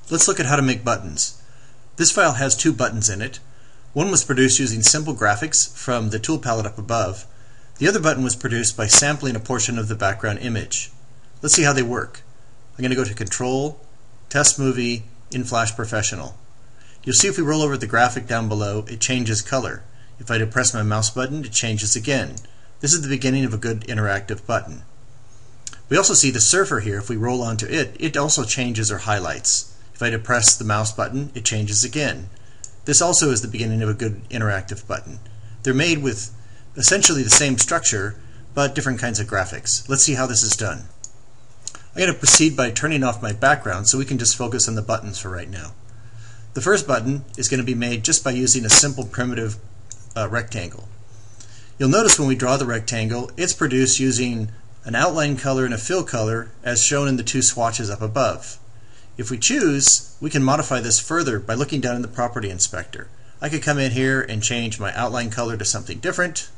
Let's look at how to make buttons. This file has two buttons in it. One was produced using simple graphics from the tool palette up above. The other button was produced by sampling a portion of the background image. Let's see how they work. I'm going to go to Control, Test Movie, in Flash Professional. You'll see if we roll over the graphic down below, it changes color. If I depress my mouse button, it changes again. This is the beginning of a good interactive button. We also see the surfer here. If we roll onto it, it also changes or highlights. If I depress the mouse button, it changes again. This also is the beginning of a good interactive button. They're made with essentially the same structure, but different kinds of graphics. Let's see how this is done. I'm going to proceed by turning off my background so we can just focus on the buttons for right now. The first button is going to be made just by using a simple primitive rectangle. You'll notice when we draw the rectangle, it's produced using an outline color and a fill color as shown in the two swatches up above. If we choose, we can modify this further by looking down in the Property Inspector. I could come in here and change my outline color to something different,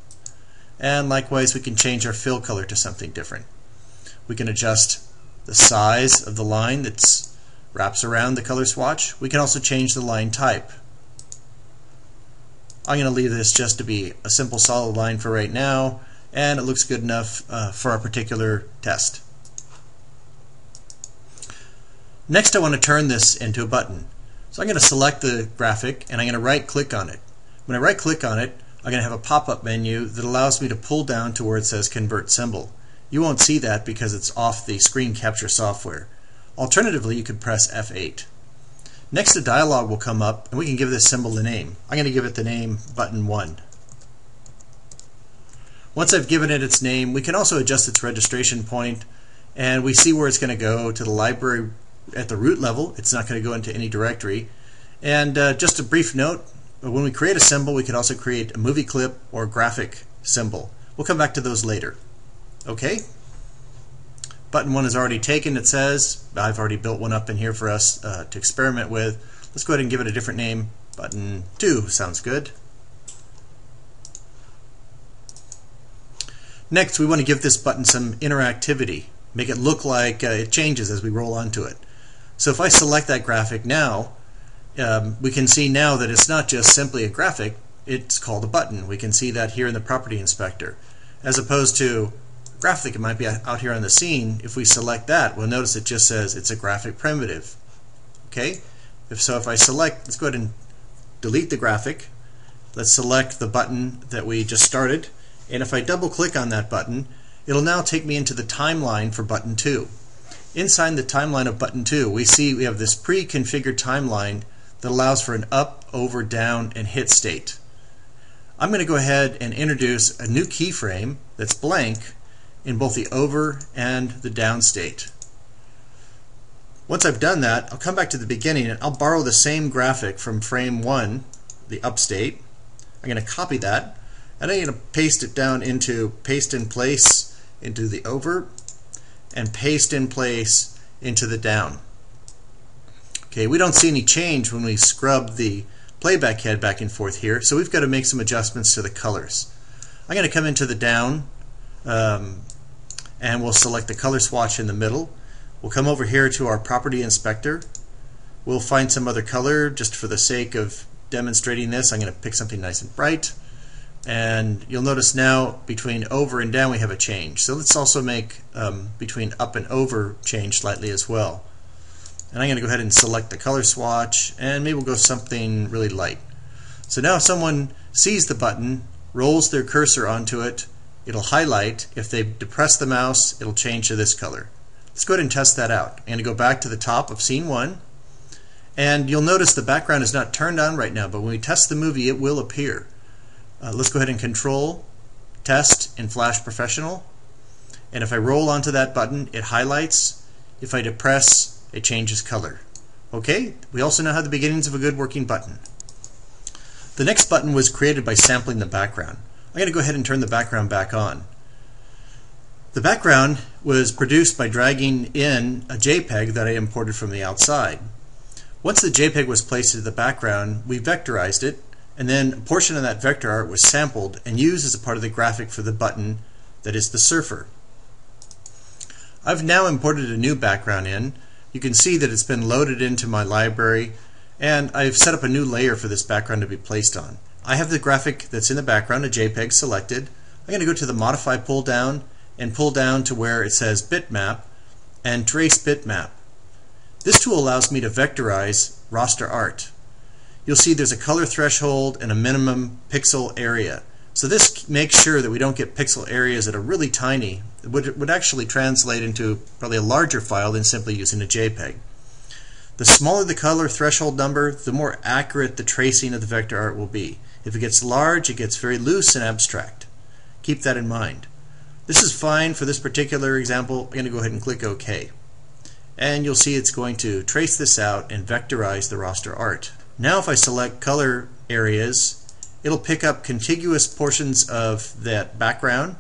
and likewise we can change our fill color to something different. We can adjust the size of the line that wraps around the color swatch. We can also change the line type. I'm going to leave this just to be a simple solid line for right now, and it looks good enough for our particular test. Next, I want to turn this into a button. So I'm going to select the graphic and I'm going to right click on it. When I right click on it, I'm going to have a pop-up menu that allows me to pull down to where it says Convert Symbol. You won't see that because it's off the screen capture software. Alternatively, you could press F8. Next, a dialog will come up and we can give this symbol a name. I'm going to give it the name Button 1. Once I've given it its name, we can also adjust its registration point, and we see where it's going to go to the library at the root level. It's not going to go into any directory. And just a brief note, when we create a symbol, we can also create a movie clip or graphic symbol. We'll come back to those later. Okay? Button 1 is already taken, it says. I've already built one up in here for us to experiment with. Let's go ahead and give it a different name. Button 2 sounds good. Next, we want to give this button some interactivity. Make it look like it changes as we roll onto it. So if I select that graphic now, we can see now that it's not just simply a graphic, it's called a button. We can see that here in the Property Inspector. As opposed to a graphic, it might be out here on the scene. If we select that, we'll notice it just says it's a graphic primitive. Okay? If I select, let's go ahead and delete the graphic. Let's select the button that we just started. And if I double click on that button, it'll now take me into the timeline for button 2. Inside the timeline of button 2, we have this pre-configured timeline that allows for an up, over, down, and hit state. I'm going to go ahead and introduce a new keyframe that's blank in both the over and the down state. Once I've done that, I'll come back to the beginning and I'll borrow the same graphic from frame 1, the up state. I'm going to copy that. And I'm going to paste it down into paste in place into the over and paste in place into the down. Okay, we don't see any change when we scrub the playback head back and forth here, so we've got to make some adjustments to the colors. I'm going to come into the down and we'll select the color swatch in the middle. We'll come over here to our Property Inspector. We'll find some other color just for the sake of demonstrating this. I'm going to pick something nice and bright. And you'll notice now between over and down we have a change. So let's also make between up and over change slightly as well. And I'm going to go ahead and select the color swatch and maybe we'll go something really light. So now if someone sees the button, rolls their cursor onto it, it'll highlight. If they depress the mouse, it'll change to this color. Let's go ahead and test that out. I'm going to go back to the top of scene 1 and you'll notice the background is not turned on right now, but when we test the movie it will appear. Let's go ahead and Control, Test in Flash Professional, and if I roll onto that button it highlights. If I depress, it changes color. Okay, we also now have the beginnings of a good working button. The next button was created by sampling the background. I'm going to go ahead and turn the background back on. The background was produced by dragging in a JPEG that I imported from the outside. Once the JPEG was placed into the background, we vectorized it, and then a portion of that vector art was sampled and used as a part of the graphic for the button that is the surfer. I've now imported a new background in. you can see that it's been loaded into my library, and I've set up a new layer for this background to be placed on. I have the graphic that's in the background, a JPEG, selected. I'm going to go to the Modify pull down and pull down to where it says Bitmap and Trace Bitmap. This tool allows me to vectorize raster art. You'll see there's a color threshold and a minimum pixel area. So this makes sure that we don't get pixel areas that are really tiny. It would actually translate into probably a larger file than simply using a JPEG. The smaller the color threshold number, the more accurate the tracing of the vector art will be. If it gets large, it gets very loose and abstract. Keep that in mind. This is fine for this particular example. I'm going to go ahead and click OK. And you'll see it's going to trace this out and vectorize the raster art. Now if I select color areas, it'll pick up contiguous portions of that background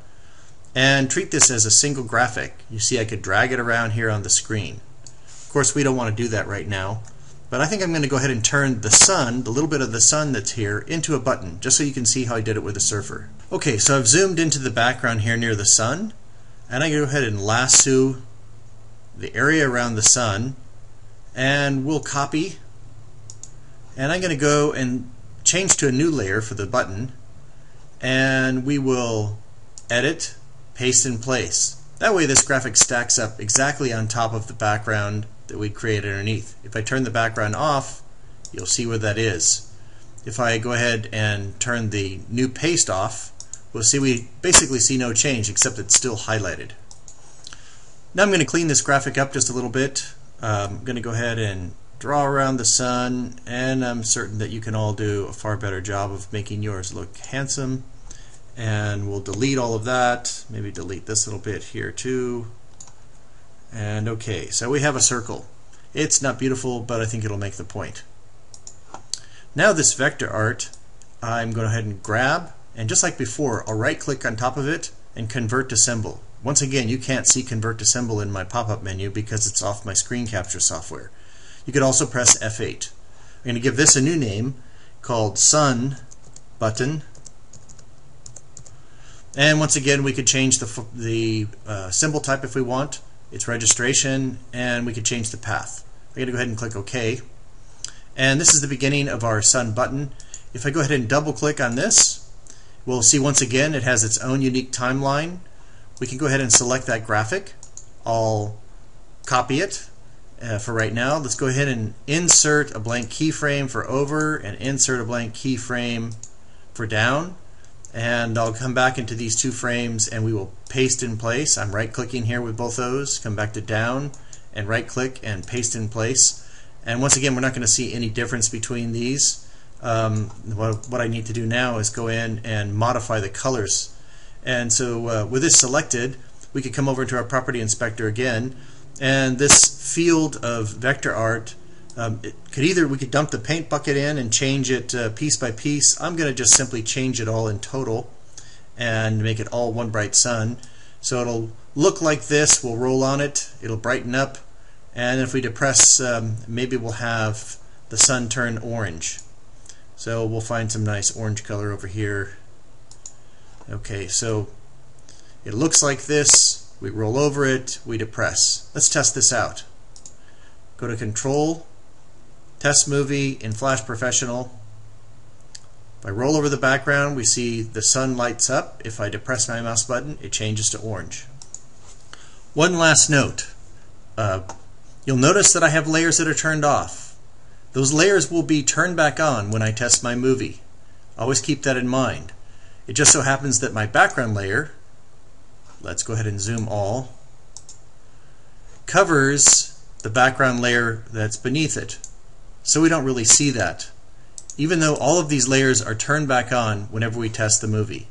and treat this as a single graphic. You see I could drag it around here on the screen. Of course we don't want to do that right now, but I think I'm going to go ahead and turn the sun, the little bit of the sun that's here, into a button, just so you can see how I did it with the surfer. Okay, so I've zoomed into the background here near the sun, and I go ahead and lasso the area around the sun, and we'll copy, and I'm going to go and change to a new layer for the button, and we will edit, paste in place. That way this graphic stacks up exactly on top of the background that we created underneath. If I turn the background off, you'll see where that is. If I go ahead and turn the new paste off, we'll see we basically see no change except it's still highlighted. Now I'm going to clean this graphic up just a little bit. I'm going to go ahead and draw around the sun, and I'm certain that you can all do a far better job of making yours look handsome. And we'll delete all of that, maybe delete this little bit here too. And okay, so we have a circle. It's not beautiful, but I think it'll make the point. Now this vector art, I'm going to go ahead and grab, and just like before, I'll right click on top of it and convert to symbol. Once again, you can't see convert to symbol in my pop-up menu because it's off my screen capture software. You could also press F8. I'm going to give this a new name called Sun Button. And once again, we could change the symbol type if we want, its registration, and we could change the path. I'm going to go ahead and click OK. And this is the beginning of our Sun button. If I go ahead and double click on this, we'll see once again it has its own unique timeline. We can go ahead and select that graphic. I'll copy it for right now. Let's go ahead and insert a blank keyframe for over and insert a blank keyframe for down. And I'll come back into these two frames and we will paste in place. I'm right clicking here with both those, come back to down and right click and paste in place. And once again, we're not going to see any difference between these. What I need to do now is go in and modify the colors. And so with this selected, we could come over to our property inspector again, and this field of vector art, we could dump the paint bucket in and change it piece by piece. I'm going to just simply change it all in total and make it all one bright sun. So it'll look like this. We'll roll on it, it'll brighten up, and if we depress, maybe we'll have the sun turn orange. So we'll find some nice orange color over here. Okay, so it looks like this. We roll over it, we depress. Let's test this out. Go to Control, Test Movie in Flash Professional. If I roll over the background, we see the sun lights up. If I depress my mouse button, it changes to orange. One last note. You'll notice that I have layers that are turned off. Those layers will be turned back on when I test my movie. Always keep that in mind. It just so happens that my background layer, let's go ahead and zoom all, covers the background layer that's beneath it. So we don't really see that, even though all of these layers are turned back on whenever we test the movie.